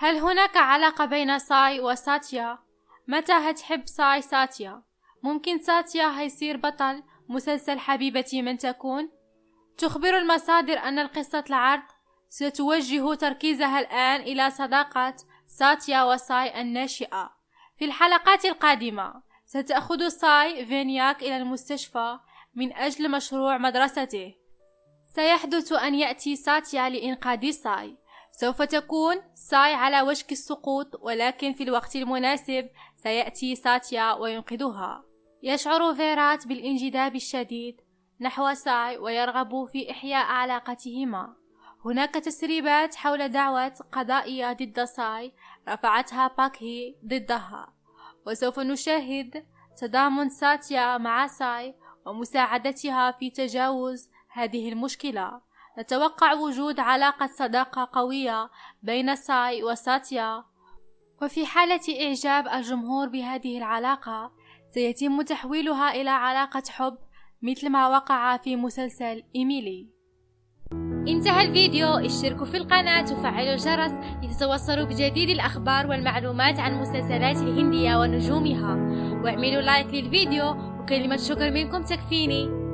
هل هناك علاقة بين ساي وساتيا؟ متى هتحب ساي ساتيا؟ ممكن ساتيا هيصير بطل مسلسل حبيبتي من تكون؟ تخبر المصادر أن القصة العرض ستوجه تركيزها الآن إلى صداقة ساتيا وساي الناشئة. في الحلقات القادمة ستأخذ ساي فينياك إلى المستشفى من أجل مشروع مدرسته. سيحدث أن يأتي ساتيا لإنقاذ ساي. سوف تكون ساي على وشك السقوط، ولكن في الوقت المناسب سيأتي ساتيا وينقذها. يشعر فيرات بالانجذاب الشديد نحو ساي ويرغب في إحياء علاقتهما. هناك تسريبات حول دعوة قضائية ضد ساي رفعتها باكهي ضدها، وسوف نشاهد تضامن ساتيا مع ساي ومساعدتها في تجاوز هذه المشكلة. نتوقع وجود علاقة صداقة قوية بين ساي وساتيا، وفي حالة إعجاب الجمهور بهذه العلاقة سيتم تحويلها إلى علاقة حب مثل ما وقع في مسلسل إيميلي. انتهى الفيديو. اشتركوا في القناة وفعلوا الجرس لتتوصلوا بجديد الأخبار والمعلومات عن المسلسلات الهندية ونجومها، واعملوا لايك للفيديو وكلمة شكر منكم تكفيني.